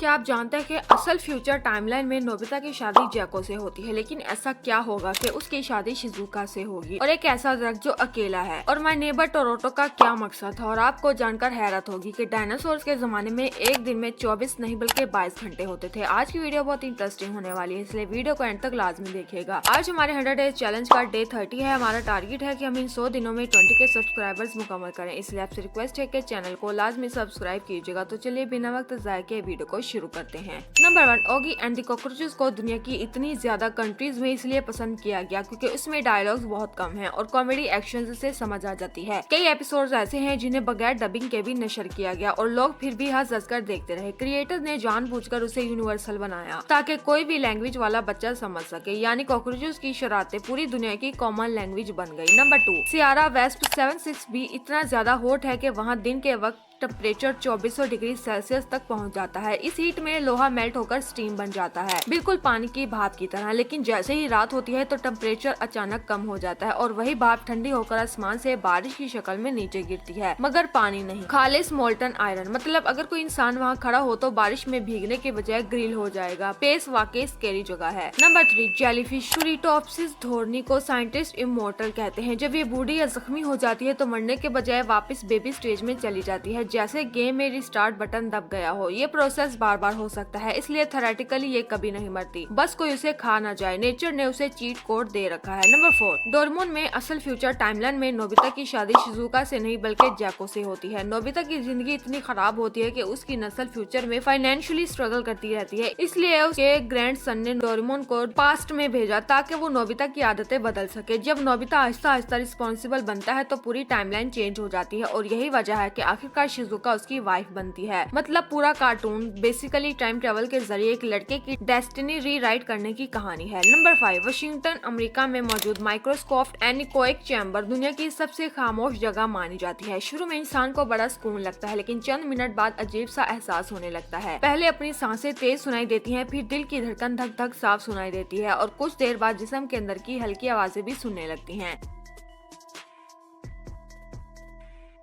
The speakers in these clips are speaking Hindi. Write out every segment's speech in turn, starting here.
क्या आप जानते हैं कि असल फ्यूचर टाइमलाइन में नोबिता की शादी जैको से होती है, लेकिन ऐसा क्या होगा कि उसकी शादी शिजुका से होगी और एक ऐसा दरख्त जो अकेला है। और माय नेबर टोरोटो का क्या मकसद था। और आपको जानकर हैरत होगी कि डायनासोर्स के जमाने में एक दिन में 24 नहीं बल्कि 22 घंटे होते थे। आज की वीडियो बहुत इंटरेस्टिंग होने वाली है, इसलिए वीडियो को एंड तक लाजमी देखिएगा। आज हमारे 100 डेज चैलेंज का डे 30 है। हमारा टारगेट है कि हम इन 100 दिनों में 20 के सब्सक्राइबर्स मुकम्मल करें, इसलिए आपसे रिक्वेस्ट है कि चैनल को लाजमी सब्सक्राइब कीजिएगा। तो चलिए बिना वक्त जाए के वीडियो को शुरू करते हैं। Number 1, Oggy and the cockroaches को दुनिया की इतनी ज्यादा कंट्रीज में इसलिए पसंद किया गया क्योंकि उसमें डायलॉग्स बहुत कम हैं और कॉमेडी एक्शन से समझ आ जाती है। कई एपिसोड्स ऐसे हैं जिन्हें बगैर डबिंग के भी नशर किया गया और लोग फिर भी हंस हंस कर देखते रहे। क्रिएटर ने जानबूझकर उसे यूनिवर्सल बनाया ताकि कोई भी लैंग्वेज वाला बच्चा समझ सके, यानी कॉकरोचेस की शरारतें पूरी दुनिया की कॉमन लैंग्वेज बन गई। नंबर 2, सियारा वेस्प 76 भी इतना ज्यादा हॉट है कि वहाँ दिन के वक्त टेम्परेचर 2400 डिग्री सेल्सियस तक पहुंच जाता है। इस हीट में लोहा मेल्ट होकर स्टीम बन जाता है, बिल्कुल पानी की भाप की तरह। लेकिन जैसे ही रात होती है तो टेम्परेचर अचानक कम हो जाता है और वही भाप ठंडी होकर आसमान से बारिश की शक्ल में नीचे गिरती है, मगर पानी नहीं, खालिस मोल्टन आयरन। मतलब अगर कोई इंसान वहाँ खड़ा हो तो बारिश में भीगने के बजाय ग्रिल हो जाएगा। पेस वाकई स्केरी जगह है। नंबर 3, जेलीफिश शुरिटोप्सिस धोरनी को साइंटिस्ट इमोर्टल कहते हैं। जब ये बूढ़ी या जख्मी हो जाती है तो मरने के बजाय वापस बेबी स्टेज में चली जाती है, जैसे गेम में रिस्टार्ट बटन दब गया हो। ये प्रोसेस बार बार हो सकता है, इसलिए थेरेटिकली ये कभी नहीं मरती, बस कोई उसे खा ना जाए। नेचर ने उसे चीट कोड दे रखा है। नंबर 4, डोरेमोन में असल फ्यूचर टाइमलाइन में नोबिता की शादी शिजुका से नहीं बल्कि जैको से होती है। नोबिता की जिंदगी इतनी खराब होती है कि उसकी नस्ल फ्यूचर में फाइनेंशियली स्ट्रगल करती रहती है, इसलिए उसके ग्रैंड सन ने डोरेमोन को पास्ट में भेजा ताकि वो नोबिता की आदतें बदल सके। जब नोबिता आहिस्ता आहिस्ता रिस्पॉन्सिबल बनता है तो पूरी टाइमलाइन चेंज हो जाती है और यही वजह है कि आखिरकार शिजुका उसकी वाइफ बनती है। मतलब पूरा कार्टून बेसिकली टाइम ट्रेवल के जरिए एक लड़के की डेस्टिनी रीराइट करने की कहानी है। नंबर 5, वाशिंगटन अमेरिका में मौजूद माइक्रोस्कोप एनीकोइक चैम्बर दुनिया की सबसे खामोश जगह मानी जाती है। शुरू में इंसान को बड़ा सुकून लगता है, लेकिन चंद मिनट बाद अजीब सा एहसास होने लगता है। पहले अपनी सांसें तेज सुनाई देती हैं, फिर दिल की धड़कन धक धक साफ सुनाई देती है और कुछ देर बाद जिस्म के अंदर की हल्की आवाजें भी सुनने लगती हैं।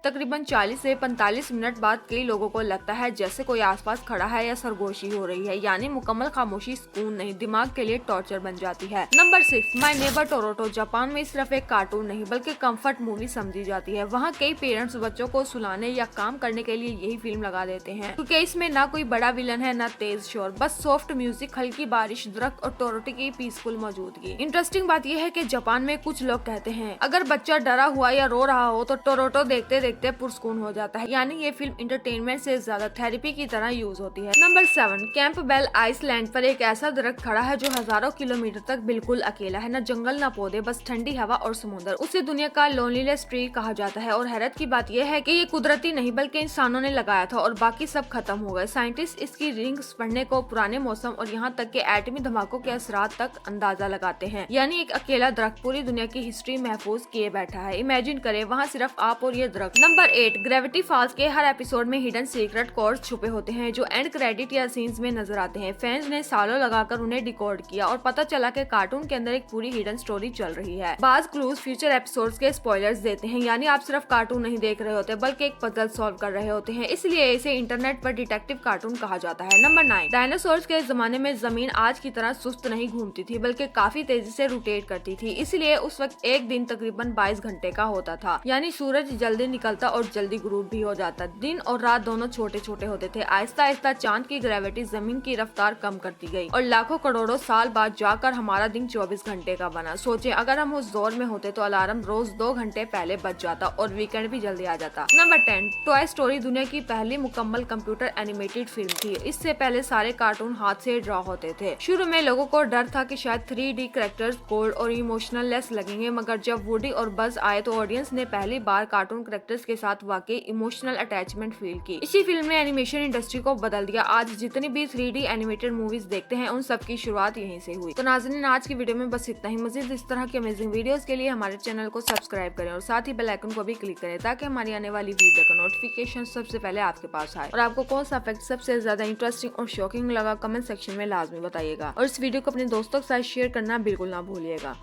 तकरीबन 40 से 45 मिनट बाद कई लोगों को लगता है जैसे कोई आसपास खड़ा है या सरगोशी हो रही है, यानी मुकम्मल खामोशी सुकून नहीं, दिमाग के लिए टॉर्चर बन जाती है। नंबर 6, माय नेबर टोरोटो जापान में सिर्फ एक कार्टून नहीं बल्कि कंफर्ट मूवी समझी जाती है। वहाँ कई पेरेंट्स बच्चों को सुलाने या काम करने के लिए यही फिल्म लगा देते हैं क्योंकि इसमें ना कोई बड़ा विलन है ना तेज शोर, बस सॉफ्ट म्यूजिक, हल्की बारिश, दरख्त और टोरोटो की पीसफुल मौजूदगी। इंटरेस्टिंग बात यह है कि जापान में कुछ लोग कहते हैं अगर बच्चा डरा हुआ या रो रहा हो तो टोरोटो देखते देखते पुरस्कून हो जाता है, यानी ये फिल्म इंटरटेनमेंट से ज्यादा थेरेपी की तरह यूज होती है। नंबर 7, कैंपबेल आइसलैंड पर एक ऐसा दरख्त खड़ा है जो हजारों किलोमीटर तक बिल्कुल अकेला है, न जंगल न पौधे, बस ठंडी हवा और समुद्र। उसे दुनिया का लोनलीनेस ट्री कहा जाता है और हैरत की बात यह है कि ये कुदरती नहीं बल्कि इंसानों ने लगाया था और बाकी सब खत्म हो गए। साइंटिस्ट इसकी रिंग्स पढ़ने को पुराने मौसम और यहाँ तक के एटमी धमाकों के असरात तक अंदाजा लगाते हैं, यानी एक अकेला दरख्त पूरी दुनिया की हिस्ट्री महफूज किए बैठा है। इमेजिन करें वहाँ सिर्फ आप और ये दरख्त। नंबर 8, ग्रेविटी फॉल्स के हर एपिसोड में हिडन सीक्रेट कोड्स छुपे होते हैं जो एंड क्रेडिट या सीन्स में नजर आते हैं। फैंस ने सालों लगाकर उन्हें डिकोड किया और पता चला कि कार्टून के अंदर एक पूरी हिडन स्टोरी चल रही है। बाज क्लूज फ्यूचर एपिसोड्स के स्पॉयलर्स देते हैं, यानी आप सिर्फ कार्टून नहीं देख रहे होते बल्कि एक पजल सॉल्व कर रहे होते हैं, इसलिए इसे इंटरनेट पर डिटेक्टिव कार्टून कहा जाता है। नंबर 9, डायनासोर्स के जमाने में जमीन आज की तरह सुस्त नहीं घूमती थी बल्कि काफी तेजी से रोटेट करती थी, इसलिए उस वक्त एक दिन तकरीबन 22 घंटे का होता था, यानी सूरज जल्दी निकलता और जल्दी ग्रूप भी हो जाता। दिन और रात दोनों छोटे छोटे होते थे। आहिस्ता आहिस्ता चांद की ग्रेविटी जमीन की रफ्तार कम करती गई और लाखों करोड़ों साल बाद जाकर हमारा दिन 24 घंटे का बना। सोचे अगर हम उस दौर में होते तो अलार्म रोज 2 घंटे पहले बज जाता और वीकेंड भी जल्दी आ जाता। नंबर 10, टॉय स्टोरी दुनिया की पहली मुकम्मल कंप्यूटर एनिमेटेड फिल्म थी। इससे पहले सारे कार्टून हाथ से ड्रॉ होते थे। शुरू में लोगों को डर था कि शायद 3D कैरेक्टर्स कोल्ड और इमोशनल लेस लगेंगे, मगर जब वुडी और बज आए तो ऑडियंस ने पहली बार कार्टून कैरेक्टर्स के साथ वाकई इमोशनल अटैचमेंट फील की। इसी फिल्म ने एनिमेशन इंडस्ट्री को बदल दिया। आज जितनी भी 3D एनिमेटेड मूवीज देखते हैं उन सब की शुरुआत यहीं से हुई। तो नाज़रीन, आज की वीडियो में बस इतना ही। मजीद इस तरह की अमेजिंग वीडियोस के लिए हमारे चैनल को सब्सक्राइब करें और साथ ही बेल आइकन को भी क्लिक करें ताकि हमारी आने वाली वीडियो का नोटिफिकेशन सबसे पहले आपके पास आए। और आपको कौन सा फैक्ट सबसे ज्यादा इंटरेस्टिंग और शॉकिंग लगा कमेंट सेक्शन में लाजमी बताइएगा और इस वीडियो को अपने दोस्तों के साथ शेयर करना बिल्कुल ना भूलिएगा।